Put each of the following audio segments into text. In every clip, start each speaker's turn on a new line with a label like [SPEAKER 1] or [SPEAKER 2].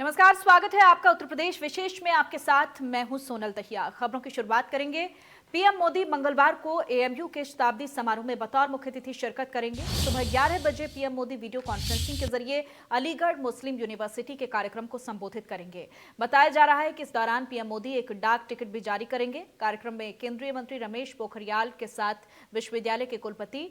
[SPEAKER 1] नमस्कार, स्वागत है आपका उत्तर प्रदेश विशेष में। आपके साथ मैं हूं सोनल दहिया। खबरों की शुरुआत करेंगे। पीएम मोदी मंगलवार को एएमयू के शताब्दी समारोह में बतौर मुख्य अतिथि शिरकत करेंगे। सुबह 11 बजे पीएम मोदी वीडियो कॉन्फ्रेंसिंग के जरिए अलीगढ़ मुस्लिम यूनिवर्सिटी के कार्यक्रम को संबोधित करेंगे। बताया जा रहा है कि इस दौरान पीएम मोदी एक डाक टिकट भी जारी करेंगे। कार्यक्रम में केंद्रीय मंत्री रमेश पोखरियाल के साथ विश्वविद्यालय के कुलपति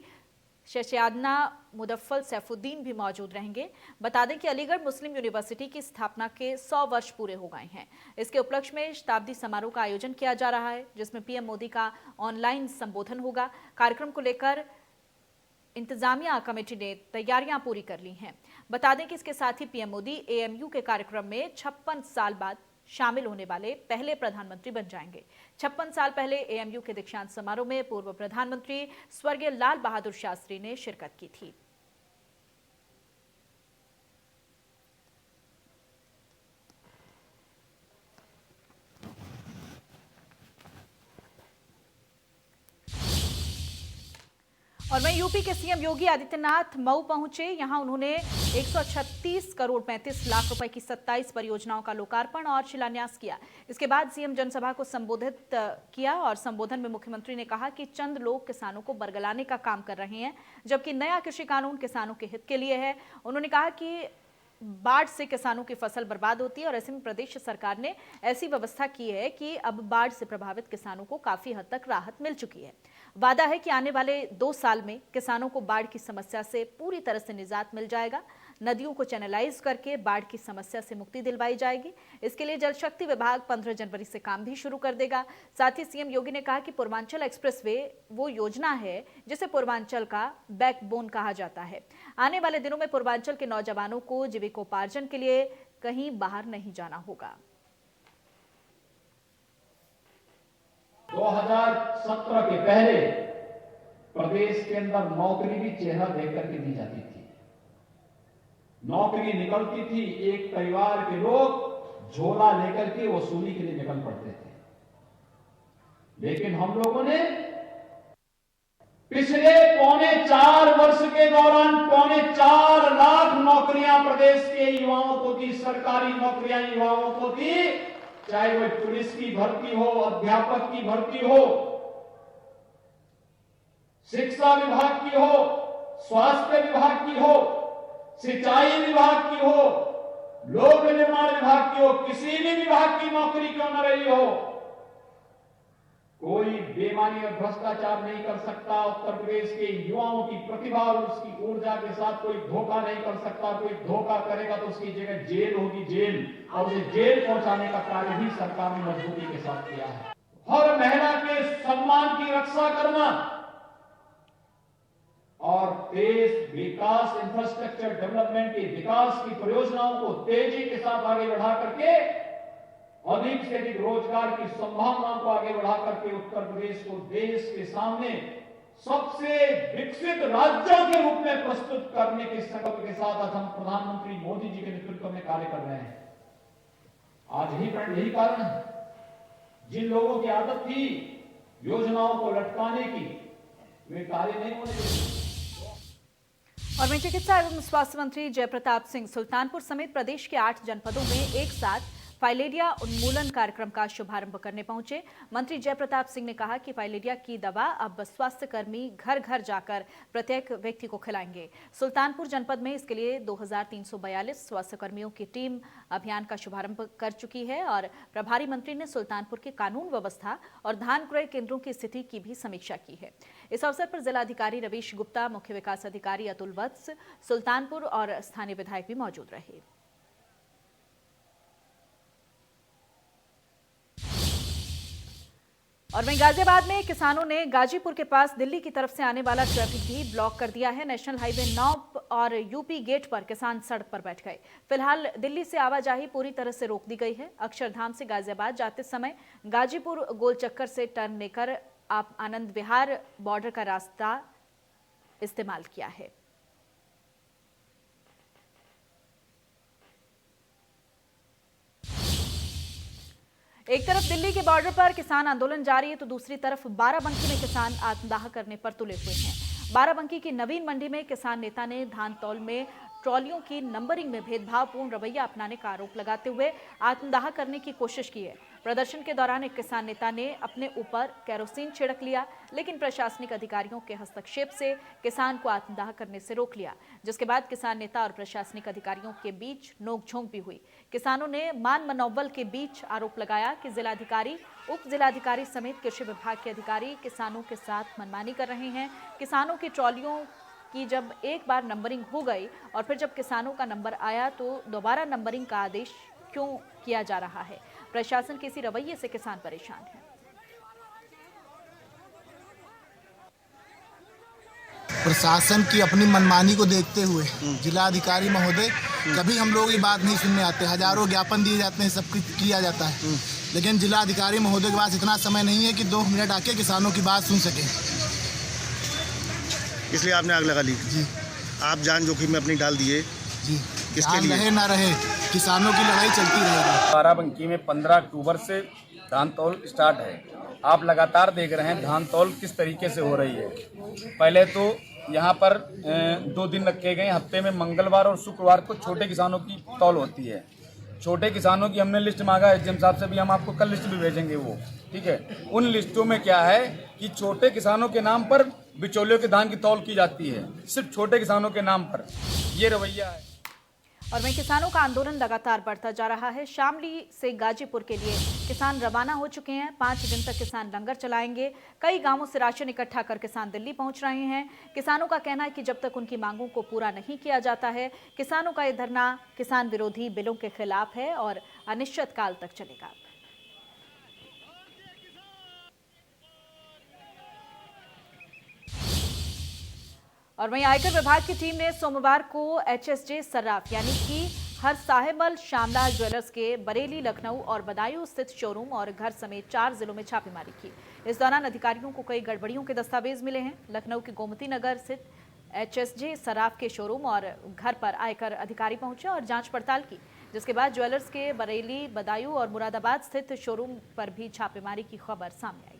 [SPEAKER 1] शशाद्ना मुदफ्फल सैफुद्दीन भी मौजूद रहेंगे। बता दें कि अलीगढ़ मुस्लिम यूनिवर्सिटी की स्थापना के 100 वर्ष पूरे हो गए हैं। इसके उपलक्ष्य में शताब्दी समारोह का आयोजन किया जा रहा है, जिसमें पीएम मोदी का ऑनलाइन संबोधन होगा। कार्यक्रम को लेकर इंतजामिया कमेटी ने तैयारियां पूरी कर ली हैं। बता दें कि इसके साथ ही पीएम मोदी एएमयू के कार्यक्रम में 56 साल बाद शामिल होने वाले पहले प्रधानमंत्री बन जाएंगे। 56 साल पहले एएमयू के दीक्षांत समारोह में पूर्व प्रधानमंत्री स्वर्गीय लाल बहादुर शास्त्री ने शिरकत की थी। और वहीं यूपी के सीएम योगी आदित्यनाथ मऊ पहुंचे। यहां उन्होंने 136 करोड़ 35 लाख रुपए की 27 परियोजनाओं का लोकार्पण और शिलान्यास किया। इसके बाद सीएम जनसभा को संबोधित किया और संबोधन में मुख्यमंत्री ने कहा कि चंद लोग किसानों को बरगलाने का काम कर रहे हैं, जबकि नया कृषि कानून किसानों के हित के लिए है। उन्होंने कहा कि बाढ़ से किसानों की फसल बर्बाद होती है और ऐसे में प्रदेश सरकार ने ऐसी व्यवस्था की है कि अब बाढ़ से प्रभावित किसानों को काफी हद तक राहत मिल चुकी है। वादा है कि आने वाले 2 साल में किसानों को बाढ़ की समस्या से पूरी तरह से निजात मिल जाएगा। नदियों को चैनलाइज करके बाढ़ की समस्या से मुक्ति दिलवाई जाएगी। इसके लिए जल शक्ति विभाग 15 जनवरी से काम भी शुरू कर देगा। साथ ही सीएम योगी ने कहा कि पूर्वांचल एक्सप्रेसवे वो योजना है जिसे पूर्वांचल का बैकबोन कहा जाता है। आने वाले दिनों में पूर्वांचल के नौजवानों को जीविकोपार्जन के लिए कहीं बाहर नहीं जाना होगा।
[SPEAKER 2] 2017 के पहले प्रदेश के अंदर नौकरी भी चेहरा देख करके दी जाती थी। नौकरी निकलती थी, एक परिवार के लोग झोला लेकर के वसूली के लिए निकल पड़ते थे। लेकिन हम लोगों ने पिछले 4.25 वर्ष के दौरान 4.25 लाख नौकरियां प्रदेश के युवाओं को दी, सरकारी नौकरियां युवाओं को दी। चाहे वो पुलिस की भर्ती हो, अध्यापक की भर्ती हो, शिक्षा विभाग की हो, स्वास्थ्य विभाग की हो, सिंचाई विभाग की हो, लोक निर्माण विभाग की हो, किसी भी विभाग की नौकरी क्यों न रही हो, कोई बेईमानी और भ्रष्टाचार नहीं कर सकता। उत्तर प्रदेश के युवाओं की प्रतिभा और उसकी ऊर्जा के साथ कोई धोखा नहीं कर सकता। कोई धोखा करेगा तो उसकी जगह जेल होगी, जेल, और उसे जेल पहुंचाने का कार्य भी सरकार ने मजबूती के साथ किया है। हर महिला के सम्मान की रक्षा करना और देश विकास, इंफ्रास्ट्रक्चर डेवलपमेंट के विकास की परियोजनाओं को तेजी के साथ आगे बढ़ा करके अधिक से अधिक रोजगार की संभावनाओं को आगे बढ़ा करके उत्तर प्रदेश को देश के सामने सबसे विकसित राज्यों के रूप में प्रस्तुत करने के संकल्प के साथ आज हम प्रधानमंत्री मोदी जी के नेतृत्व में कार्य कर रहे हैं। आज यही कारण है, जिन लोगों की आदत थी योजनाओं को लटकाने की, वे कार्य नहीं होने देते।
[SPEAKER 1] और वहीं चिकित्सा एवं स्वास्थ्य मंत्री जयप्रताप सिंह सुल्तानपुर समेत प्रदेश के 8 जनपदों में एक साथ फाइलेरिया उन्मूलन कार्यक्रम का शुभारंभ करने पहुंचे। मंत्री जयप्रताप सिंह ने कहा कि फाइलेरिया की दवा अब स्वास्थ्य कर्मी घर घर जाकर प्रत्येक व्यक्ति को खिलाएंगे। सुल्तानपुर जनपद में इसके लिए 2342 स्वास्थ्य कर्मियों की टीम अभियान का शुभारंभ कर चुकी है और प्रभारी मंत्री ने सुल्तानपुर की कानून व्यवस्था और धान क्रय केंद्रों की स्थिति की भी समीक्षा की है। इस अवसर पर जिलाधिकारी रवीश गुप्ता, मुख्य विकास अधिकारी अतुल वत्स, सुल्तानपुर और स्थानीय विधायक भी मौजूद रहे। और वहीं गाजियाबाद में किसानों ने गाजीपुर के पास दिल्ली की तरफ से आने वाला ट्रैफिक भी ब्लॉक कर दिया है। नेशनल हाईवे 9 और यूपी गेट पर किसान सड़क पर बैठ गए। फिलहाल दिल्ली से आवाजाही पूरी तरह से रोक दी गई है। अक्षरधाम से गाजियाबाद जाते समय गाजीपुर गोल चक्कर से टर्न लेकर आप आनंद विहार बॉर्डर का रास्ता इस्तेमाल किया है। एक तरफ दिल्ली के बॉर्डर पर किसान आंदोलन जारी है तो दूसरी तरफ बाराबंकी में किसान आत्मदाह करने पर तुले हुए हैं। बाराबंकी की नवीन मंडी में किसान नेता ने धान तौल में ट्रॉलियों की नंबरिंग में भेदभावपूर्ण रवैया अपनाने का आरोप लगाते हुए आत्मदाह करने की कोशिश की है। प्रदर्शन के दौरान एक किसान नेता ने अपने ऊपर केरोसिन छिड़क लिया, लेकिन प्रशासनिक अधिकारियों के हस्तक्षेप से किसान को आत्मदाह करने से रोक लिया, जिसके बाद किसान नेता और प्रशासनिक अधिकारियों के बीच नोकझोंक भी हुई। किसानों ने मान मनोबल के बीच आरोप लगाया कि जिलाधिकारी, उप जिलाधिकारी समेत कृषि विभाग के अधिकारी किसानों के साथ मनमानी कर रहे हैं। किसानों की ट्रॉलियों की जब एक बार नंबरिंग हो गई और फिर जब किसानों का नंबर आया तो दोबारा नंबरिंग का आदेश क्यों किया जा रहा है? प्रशासन के इसी रवैये से किसान परेशान हैं।
[SPEAKER 3] प्रशासन की अपनी मनमानी को देखते हुए जिलाधिकारी महोदय कभी हम लोग ये बात नहीं सुनने आते। हजारों ज्ञापन दिए जाते हैं, सब कुछ किया जाता है, लेकिन जिलाधिकारी महोदय के पास इतना समय नहीं है कि 2 मिनट आके किसानों की बात सुन सके।
[SPEAKER 4] इसलिए आपने आग लगा ली।
[SPEAKER 3] जी,
[SPEAKER 4] आप जान जोखिम में अपनी डाल दिए।
[SPEAKER 3] जी,
[SPEAKER 4] किसके लिए?
[SPEAKER 3] रहे ना रहे, किसानों की लड़ाई चलती रहेगी।
[SPEAKER 5] बाराबंकी में 15 अक्टूबर से धान तौल स्टार्ट है। आप लगातार देख रहे हैं धान तौल किस तरीके से हो रही है। पहले तो यहाँ पर 2 दिन रखे गए, हफ्ते में मंगलवार और शुक्रवार को छोटे किसानों की तौल होती है। छोटे किसानों की हमने लिस्ट मांगा एसडीएम साहब से भी, हम आपको कल लिस्ट भी भेजेंगे वो, ठीक है। उन लिस्टों में क्या है कि छोटे किसानों के नाम पर बिचौलियों के धान की तौल की जाती है, सिर्फ छोटे किसानों के नाम पर। ये रवैया है।
[SPEAKER 1] और वहीं किसानों का आंदोलन लगातार बढ़ता जा रहा है। शामली से गाजीपुर के लिए किसान रवाना हो चुके हैं। 5 दिन तक किसान लंगर चलाएंगे। कई गांवों से राशन इकट्ठा कर किसान दिल्ली पहुंच रहे हैं। किसानों का कहना है कि जब तक उनकी मांगों को पूरा नहीं किया जाता है, किसानों का यह धरना किसान विरोधी बिलों के खिलाफ है और अनिश्चितकाल तक चलेगा। और वहीं आयकर विभाग की टीम ने सोमवार को एचएसजे सर्राफ यानी कि हर साहेबल श्यामलाल ज्वेलर्स के बरेली, लखनऊ और बदायूं स्थित शोरूम और घर समेत 4 जिलों में छापेमारी की। इस दौरान अधिकारियों को कई गड़बड़ियों के दस्तावेज मिले हैं। लखनऊ के गोमती नगर स्थित एचएसजे सर्राफ के शोरूम और घर पर आयकर अधिकारी पहुंचे और जांच पड़ताल की, जिसके बाद ज्वेलर्स के बरेली, बदायूं और मुरादाबाद स्थित शोरूम पर भी छापेमारी की खबर सामने आई।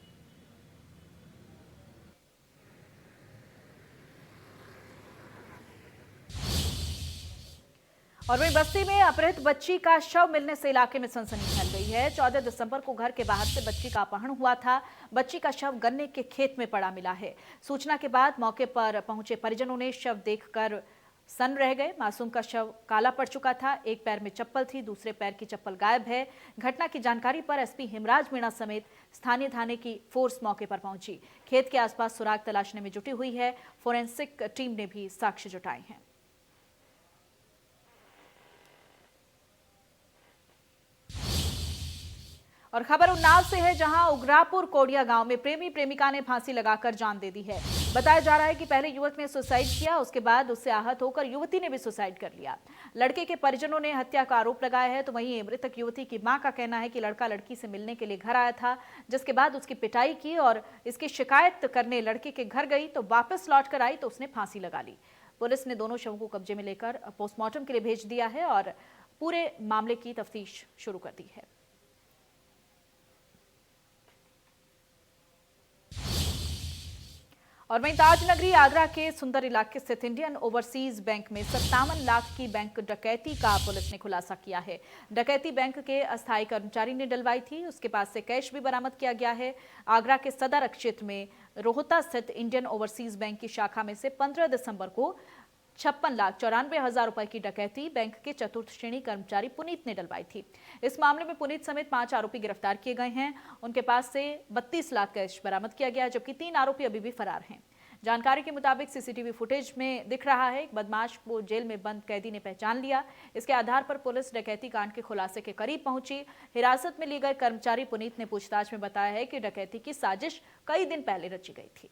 [SPEAKER 1] और वहीं बस्ती में अपहृत बच्ची का शव मिलने से इलाके में सनसनी फैल गई है। 14 दिसंबर को घर के बाहर से बच्ची का अपहरण हुआ था। बच्ची का शव गन्ने के खेत में पड़ा मिला है। सूचना के बाद मौके पर पहुंचे परिजनों ने शव देखकर सन्न रह गए। मासूम का शव काला पड़ चुका था। एक पैर में चप्पल थी, दूसरे पैर की चप्पल गायब है। घटना की जानकारी पर एसपी हिमराज मीणा समेत स्थानीय थाने की फोर्स मौके पर पहुंची। खेत के आसपास सुराग तलाशने में जुटी हुई है। फोरेंसिक टीम ने भी साक्ष्य जुटाए हैं। और खबर उन्नाव से है, जहां उग्रापुर कोडिया गांव में प्रेमी प्रेमिका ने फांसी लगाकर जान दे दी है। बताया जा रहा है कि पहले युवक ने सुसाइड किया, उसके बाद उससे आहत होकर युवती ने भी सुसाइड कर लिया। लड़के के परिजनों ने हत्या का आरोप लगाया है, तो वहीं मृतक युवती की मां का कहना है कि लड़का लड़की से मिलने के लिए घर आया था, जिसके बाद उसकी पिटाई की और इसकी शिकायत करने लड़के के घर गई, तो वापस लौट कर आई तो उसने फांसी लगा ली। पुलिस ने दोनों शवों को कब्जे में लेकर पोस्टमार्टम के लिए भेज दिया है और पूरे मामले की तफ्तीश शुरू कर दी है। और वहीं ताज नगरी आगरा के सुंदर इलाके स्थित इंडियन ओवरसीज बैंक में 57 लाख की बैंक डकैती का पुलिस ने खुलासा किया है। डकैती बैंक के अस्थायी कर्मचारी ने डलवाई थी। उसके पास से कैश भी बरामद किया गया है। आगरा के सदर क्षेत्र में रोहता स्थित इंडियन ओवरसीज बैंक की शाखा में से 15 दिसंबर को 56,94,000 रुपए की डकैती बैंक के चतुर्थ श्रेणी कर्मचारी पुनीत ने डलवाई थी। इस मामले में पुनीत समेत 5 आरोपी गिरफ्तार किए गए हैं। उनके पास से 32 लाख कैश बरामद किया गया है, जबकि 3 आरोपी अभी भी फरार हैं। जानकारी के मुताबिक सीसीटीवी फुटेज में दिख रहा है एक बदमाश को जेल में बंद कैदी ने पहचान लिया। इसके आधार पर पुलिस डकैती कांड के खुलासे के करीब पहुंची। हिरासत में लिए गए कर्मचारी पुनीत ने पूछताछ में बताया है कि डकैती की साजिश कई दिन पहले रची गई थी।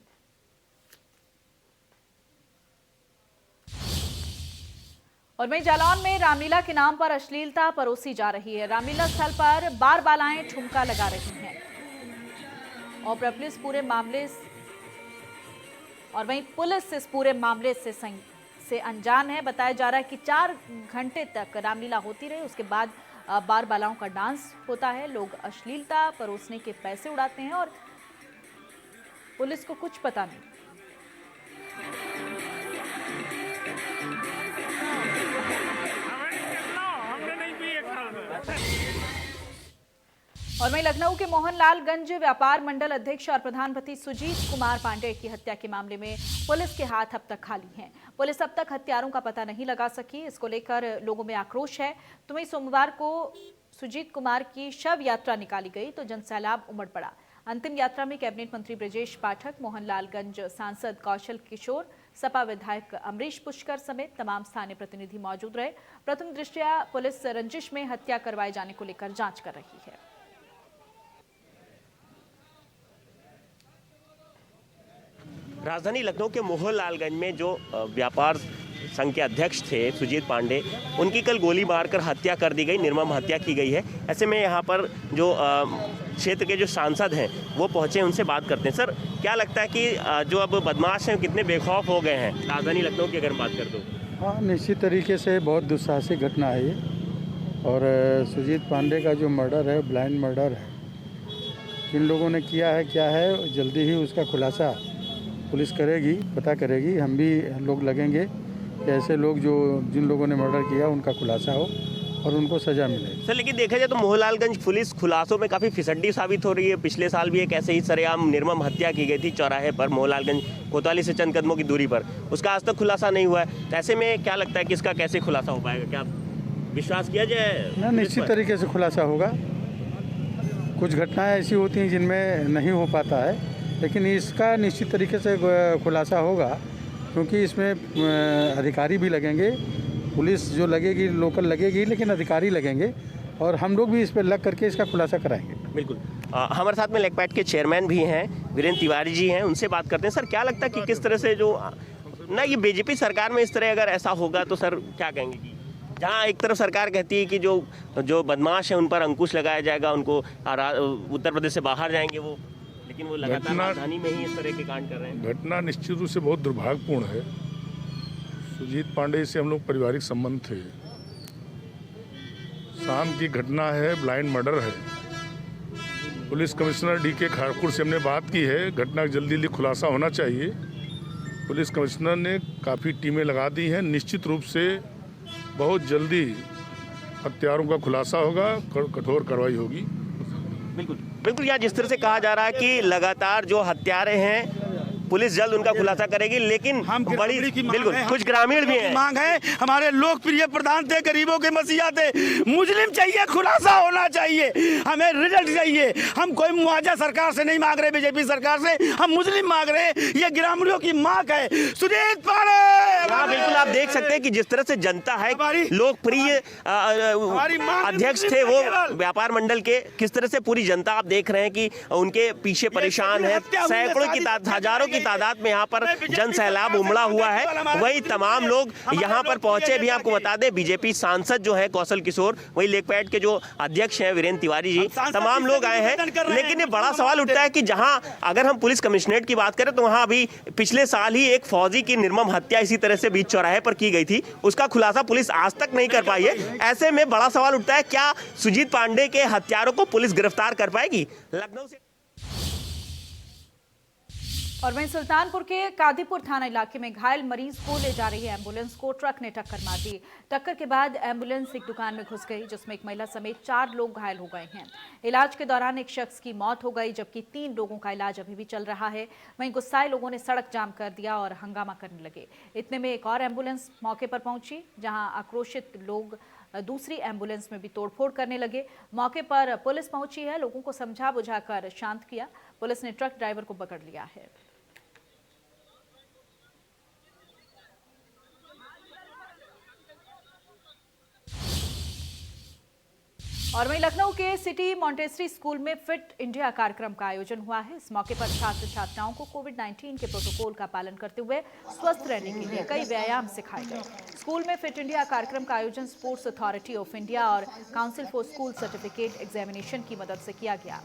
[SPEAKER 1] और वहीं जालौन में रामलीला के नाम पर अश्लीलता परोसी जा रही है। रामलीला स्थल पर बार बालाएं ठुमका लगा रही हैं और पुलिस इस पूरे मामले से अनजान है। बताया जा रहा है कि 4 घंटे तक रामलीला होती रही, उसके बाद बार बालाओं का डांस होता है। लोग अश्लीलता परोसने के पैसे उड़ाते हैं और पुलिस को कुछ पता नहीं। और वहीं लखनऊ के मोहनलालगंज व्यापार मंडल अध्यक्ष और प्रधानपति सुजीत कुमार पांडे की हत्या के मामले में पुलिस के हाथ अब तक खाली हैं। पुलिस अब तक हत्यारों का पता नहीं लगा सकी। इसको लेकर लोगों में आक्रोश है। तो वहीं सोमवार को सुजीत कुमार की शव यात्रा निकाली गई तो जनसैलाब उमड़ पड़ा। अंतिम यात्रा में कैबिनेट मंत्री ब्रजेश पाठक, मोहनलालगंज सांसद कौशल किशोर, सपा विधायक अमरीश पुष्कर समेत तमाम स्थानीय प्रतिनिधि मौजूद रहे। प्रथम दृष्टया पुलिस रंजिश में हत्या करवाए जाने को लेकर जांच कर रही है।
[SPEAKER 6] राजधानी लखनऊ के मोहनलालगंज में जो व्यापार संघ के अध्यक्ष थे सुजीत पांडे, उनकी कल गोली मारकर हत्या कर दी गई, निर्मम हत्या की गई है। ऐसे में यहाँ पर जो क्षेत्र के जो सांसद हैं वो पहुँचे, उनसे बात करते हैं। सर, क्या लगता है कि जो अब बदमाश हैं कितने बेखौफ हो गए हैं राजधानी लखनऊ की अगर बात कर दो?
[SPEAKER 7] हाँ, निश्चित तरीके से बहुत दुस्साहसिक घटना है ये। और सुजीत पांडे का जो मर्डर है, ब्लाइंड मर्डर है, किन लोगों ने किया है, क्या है, जल्दी ही उसका खुलासा पुलिस करेगी, पता करेगी। हम भी लोग लगेंगे कि ऐसे लोग जो जिन लोगों ने मर्डर किया उनका खुलासा हो और उनको सज़ा मिले।
[SPEAKER 6] सर, लेकिन देखा जाए तो मोहनलालगंज पुलिस खुलासों में काफ़ी फिसड्डी साबित हो रही है। पिछले साल भी एक ऐसे ही सरेआम निर्मम हत्या की गई थी चौराहे पर, मोहनलालगंज कोतवाली से चंद कदमों की दूरी पर। उसका आज तक खुलासा नहीं हुआ है। तो ऐसे में क्या लगता है कि इसका कैसे खुलासा हो पाएगा? क्या विश्वास किया जाए?
[SPEAKER 7] ना, निश्चित तरीके से खुलासा होगा। कुछ घटनाएँ ऐसी होती हैं जिनमें नहीं हो पाता है, लेकिन इसका निश्चित तरीके से खुलासा होगा, क्योंकि इसमें अधिकारी भी लगेंगे। पुलिस जो लगेगी, लोकल लगेगी, लेकिन अधिकारी लगेंगे और हम लोग भी इस पर लग करके इसका खुलासा कराएंगे।
[SPEAKER 6] बिल्कुल। हमारे साथ में लेकपैट के चेयरमैन भी हैं, वीरेंद्र तिवारी जी हैं, उनसे बात करते हैं। सर, क्या लगता है कि किस तरह से जो ना ये बीजेपी सरकार में इस तरह अगर ऐसा होगा तो सर क्या कहेंगे कि जहाँ एक तरफ सरकार कहती है कि जो बदमाश है उन पर अंकुश लगाया जाएगा, उनको उत्तर प्रदेश से बाहर जाएंगे वो, लेकिन वो लगातार राजधानी में ही इस तरह के कांड कर रहे हैं।
[SPEAKER 8] घटना निश्चित रूप से बहुत दुर्भाग्यपूर्ण है। सुजीत पांडे से हम लोग पारिवारिक संबंध थे। शाम की घटना है, ब्लाइंड मर्डर है। पुलिस कमिश्नर DK ठाकुर से हमने बात की है, घटना का जल्दी खुलासा होना चाहिए। पुलिस कमिश्नर ने काफ़ी टीमें लगा दी हैं। निश्चित रूप से बहुत जल्दी हत्यारों का खुलासा होगा, कठोर कार्रवाई होगी।
[SPEAKER 6] बिल्कुल, यहाँ जिस तरह से कहा जा रहा है कि लगातार जो हत्यारे हैं पुलिस जल्द उनका खुलासा करेगी, लेकिन बड़ी बिल्कुल कुछ ग्रामीण भी हैं।
[SPEAKER 9] मांग है, हमारे लोकप्रिय प्रधान थे, गरीबों के मसीहा थे, मुस्लिम चाहिए, खुलासा होना चाहिए, हमें रिजल्ट चाहिए। हम कोई मुआवजा सरकार से नहीं मांग रहे, बीजेपी सरकार से, हम मुस्लिम मांग रहे हैं। ये ग्रामीणों की मांग है। सुजीत पांडे,
[SPEAKER 6] बिल्कुल आप देख सकते हैं कि जिस तरह से जनता है, लोकप्रिय अध्यक्ष थे वो व्यापार मंडल के, किस तरह से पूरी जनता आप देख रहे हैं कि उनके पीछे परेशान है। सैकड़ों की हजारों की तादाद में यहाँ पर जन सैलाब उमड़ा हुआ है। वही तमाम लोग यहाँ पर पहुंचे भी। आपको बता दें, बीजेपी सांसद जो है कौशल किशोर, वही लेकपैट के जो अध्यक्ष हैं वीरेंद्र तिवारी जी, तमाम लोग आए हैं। लेकिन ये बड़ा सवाल उठता है कि जहां अगर हम पुलिस कमिश्नरेट की बात करें तो वहां अभी पिछले साल ही एक फौजी की निर्मम हत्या इसी तरह से बीच चौराहे पर की गई थी। उसका खुलासा पुलिस आज तक नहीं कर पाई है। ऐसे में बड़ा सवाल उठता है, क्या सुजीत पांडे के हत्यारों को पुलिस गिरफ्तार कर पाएगी? लखनऊ से
[SPEAKER 1] और वहीं सुल्तानपुर के कादीपुर थाना इलाके में घायल मरीज को ले जा रही एम्बुलेंस को ट्रक ने टक्कर मार दी। टक्कर के बाद एम्बुलेंस एक दुकान में घुस गई, जिसमें एक महिला समेत 4 लोग घायल हो गए हैं। इलाज के दौरान एक शख्स की मौत हो गई, जबकि 3 लोगों का इलाज अभी भी चल रहा है। वहीं गुस्साए लोगों ने सड़क जाम कर दिया और हंगामा करने लगे। इतने में एक और एम्बुलेंस मौके पर पहुंची, जहां आक्रोशित लोग दूसरी एम्बुलेंस में भी तोड़फोड़ करने लगे। मौके पर पुलिस पहुंची है, लोगों को समझा बुझाकर शांत किया। पुलिस ने ट्रक ड्राइवर को पकड़ लिया है। और वहीं लखनऊ के सिटी मॉन्टेसरी स्कूल में फिट इंडिया कार्यक्रम का आयोजन हुआ है। इस मौके पर छात्र छात्राओं को कोविड-19 के प्रोटोकॉल का पालन करते हुए स्वस्थ रहने के लिए कई व्यायाम सिखाए गए। स्कूल में फिट इंडिया कार्यक्रम का आयोजन स्पोर्ट्स अथॉरिटी ऑफ इंडिया और council for school certificate examination की मदद से किया गया।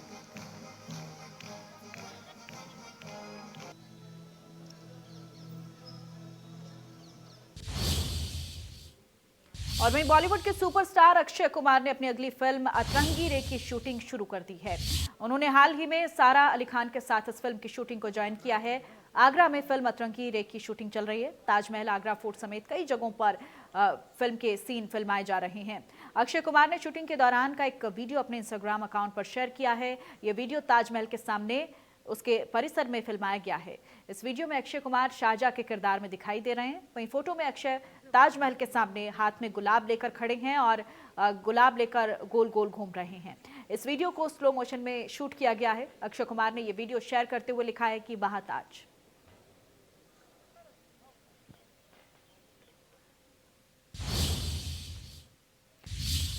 [SPEAKER 1] और वहीं बॉलीवुड के सुपरस्टार अक्षय कुमार ने अपनी अगली फिल्म अतरंगी रे की शूटिंग शुरू कर दी है। उन्होंने हाल ही में सारा अली खान के साथ इस फिल्म की शूटिंग को ज्वाइन किया है। आगरा में फिल्म अतरंगी रे की शूटिंग चल रही है। ताजमहल, आगरा फोर्ट समेत कई जगहों पर फिल्म के सीन फिल्माए जा रहे हैं। अक्षय कुमार ने शूटिंग के दौरान का एक वीडियो अपने इंस्टाग्राम अकाउंट पर शेयर किया है। ये वीडियो ताजमहल के सामने उसके परिसर में फिल्माया गया है। इस वीडियो में अक्षय कुमार शाहजहां के किरदार में दिखाई दे रहे हैं। वहीं फोटो में अक्षय ताजमहल के सामने हाथ में गुलाब लेकर खड़े हैं और गुलाब लेकर गोल गोल घूम रहे हैं। इस वीडियो को स्लो मोशन में शूट किया गया है। अक्षय कुमार ने यह वीडियो शेयर करते हुए लिखा है कि वहां ताज।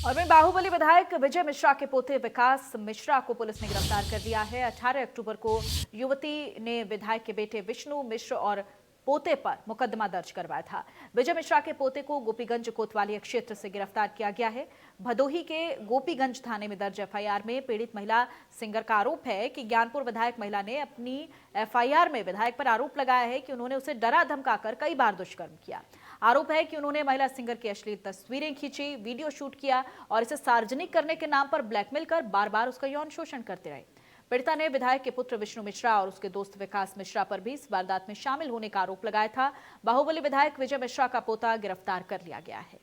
[SPEAKER 1] और वहीं बाहुबली विधायक विजय मिश्रा के पोते विकास मिश्रा को पुलिस ने गिरफ्तार कर लिया है। 18 अक्टूबर को युवती ने विधायक के बेटे विष्णु मिश्र और पोते पर मुकदमा दर्ज करवाया था। विजय मिश्रा के पोते को गोपीगंज कोतवाली क्षेत्र से गिरफ्तार किया गया है। भदोही के गोपीगंज थाने में दर्ज एफआईआर में पीड़ित महिला सिंगर का आरोप है कि ज्ञानपुर विधायक महिला ने अपनी एफआईआर में विधायक पर आरोप लगाया है कि उन्होंने उसे डरा धमकाकर कई बार दुष्कर्म किया। आरोप है कि उन्होंने महिला सिंगर की अश्लील तस्वीरें खींची, वीडियो शूट किया और इसे सार्वजनिक करने के नाम पर ब्लैकमेल कर बार बार उसका यौन शोषण करते रहे। पीड़िता ने विधायक के पुत्र विष्णु मिश्रा और उसके दोस्त विकास मिश्रा पर भी इस वारदात में शामिल होने का आरोप लगाया था। बाहुबली विधायक विजय मिश्रा का पोता गिरफ्तार कर लिया गया है।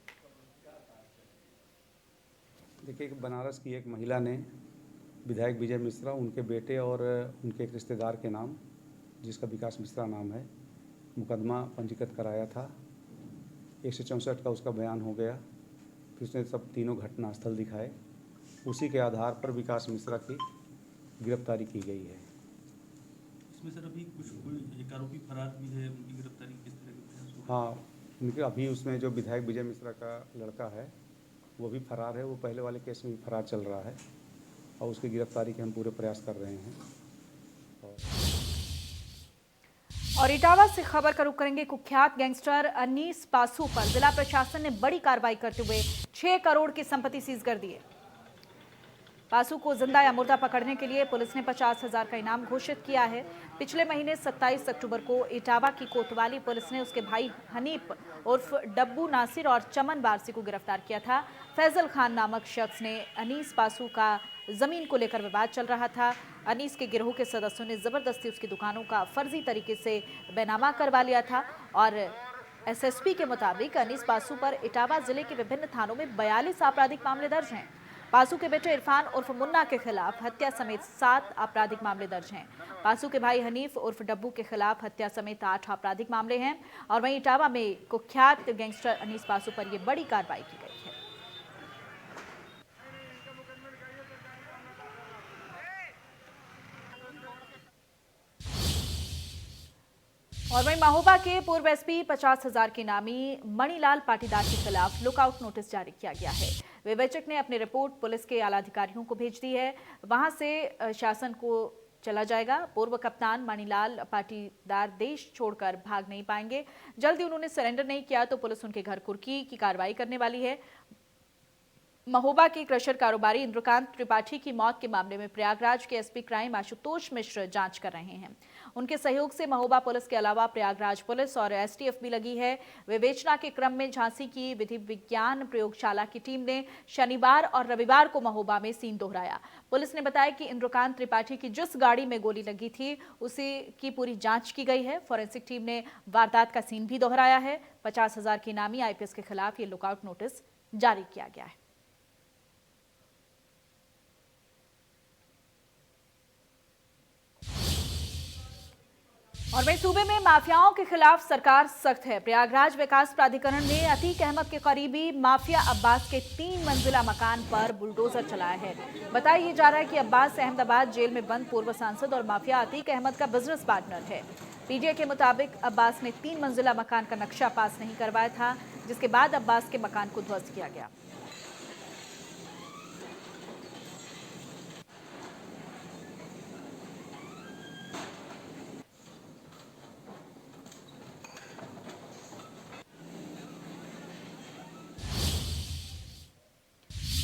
[SPEAKER 10] देखिए, बनारस की एक महिला ने विधायक विजय मिश्रा, उनके बेटे और उनके एक रिश्तेदार के नाम, जिसका विकास मिश्रा नाम है, मुकदमा पंजीकृत कराया था। 164 का उसका बयान हो गया। फिर उसने सब तीनों घटनास्थल दिखाए। उसी के आधार पर विकास मिश्रा की गिरफ्तारी की गई है।
[SPEAKER 11] इसमें सर अभी कुछ एक आरोपी फरार भी है, उनकी गिरफ्तारी किस तरह की प्रयास?
[SPEAKER 10] हाँ, उनके अभी उसमें जो विधायक विजय मिश्रा का लड़का है वो भी फरार है। वो पहले वाले केस में भी फरार चल रहा है और उसकी गिरफ्तारी के हम पूरे प्रयास कर रहे हैं।
[SPEAKER 1] और इटावा से खबर का रुख करेंगे। कुख्यात गैंगस्टर अनीस पासू पर जिला प्रशासन ने बड़ी कार्रवाई करते हुए 6 करोड़ की संपत्ति सीज कर दी है। पासू को जिंदा या मुर्दा पकड़ने के लिए पुलिस ने 50,000 का इनाम घोषित किया है। पिछले महीने 27 अक्टूबर को इटावा की कोतवाली पुलिस ने उसके भाई हनीफ उर्फ डब्बू नासिर और चमन वारसी को गिरफ्तार किया था। फैजल खान नामक शख्स ने अनीस पासू का जमीन को लेकर विवाद चल रहा था। अनीस के गिरोह के सदस्यों ने जबरदस्ती उसकी दुकानों का फर्जी तरीके से बेनामा करवा लिया था और एसएसपी के मुताबिक अनीस पासू पर इटावा जिले के विभिन्न थानों में 42 आपराधिक मामले दर्ज हैं। पासू के बेटे इरफान उर्फ मुन्ना के खिलाफ हत्या समेत 7 आपराधिक मामले दर्ज हैं। पासू के भाई हनीफ उर्फ डब्बू के खिलाफ हत्या समेत 8 आपराधिक मामले हैं। और वहीं इटावा में कुख्यात गैंगस्टर अनीस पासू पर यह बड़ी कार्रवाई की गई है। और वहीं महोबा के पूर्व एसपी 50,000 के नामी मणिलाल पाटीदार के खिलाफ लुकआउट नोटिस जारी किया गया है। विवेचक ने अपनी रिपोर्ट पुलिस के आला अधिकारियों को भेज दी है। वहां से शासन को चला जाएगा। पूर्व कप्तान मणिलाल पाटीदार देश छोड़कर भाग नहीं पाएंगे। जल्दी उन्होंने सरेंडर नहीं किया तो पुलिस उनके घर कुर्की की कार्रवाई करने वाली है। महोबा के क्रशर कारोबारी इंद्रकांत त्रिपाठी की मौत के मामले में प्रयागराज के एसपी क्राइम आशुतोष मिश्र जांच कर रहे हैं। उनके सहयोग से महोबा पुलिस के अलावा प्रयागराज पुलिस और एसटीएफ भी लगी है। विवेचना के क्रम में झांसी की विधि विज्ञान प्रयोगशाला की टीम ने शनिवार और रविवार को महोबा में सीन दोहराया। पुलिस ने बताया कि इंद्रकांत त्रिपाठी की जिस गाड़ी में गोली लगी थी उसी की पूरी जांच की गई है। फॉरेंसिक टीम ने वारदात का सीन भी दोहराया है। 50,000 के इनामी आईपीएस के खिलाफ ये लुकआउट नोटिस जारी किया गया है। और वहीं सूबे में माफियाओं के खिलाफ सरकार सख्त है। प्रयागराज विकास प्राधिकरण ने अतीक अहमद के करीबी माफिया अब्बास के 3 मंजिला मकान पर बुलडोजर चलाया है। बताया जा रहा है कि अब्बास अहमदाबाद जेल में बंद पूर्व सांसद और माफिया अतीक अहमद का बिजनेस पार्टनर है। पीटीआई के मुताबिक अब्बास ने 3 मंजिला मकान का नक्शा पास नहीं करवाया था, जिसके बाद अब्बास के मकान को ध्वस्त किया गया।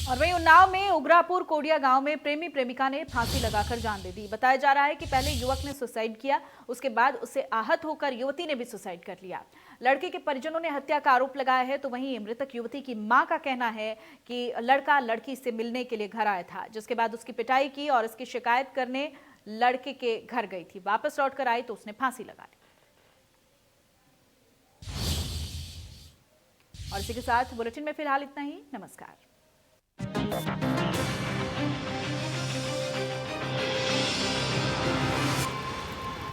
[SPEAKER 1] और वहीं उन्नाव में उग्रापुर कोडिया गांव में प्रेमी प्रेमिका ने फांसी लगाकर जान दे दी। बताया जा रहा है कि पहले युवक ने सुसाइड किया, उसके बाद उससे आहत होकर युवती ने भी सुसाइड कर लिया। लड़के के परिजनों ने हत्या का आरोप लगाया है, तो वहीं मृतक युवती की मां का कहना है कि लड़का लड़की से मिलने के लिए घर आया था, जिसके बाद उसकी पिटाई की और इसकी शिकायत करने लड़के के घर गई थी। वापस लौटकर आई तो उसने फांसी लगा ली। और इसी के साथ बुलेटिन में फिलहाल इतना ही। नमस्कार। है।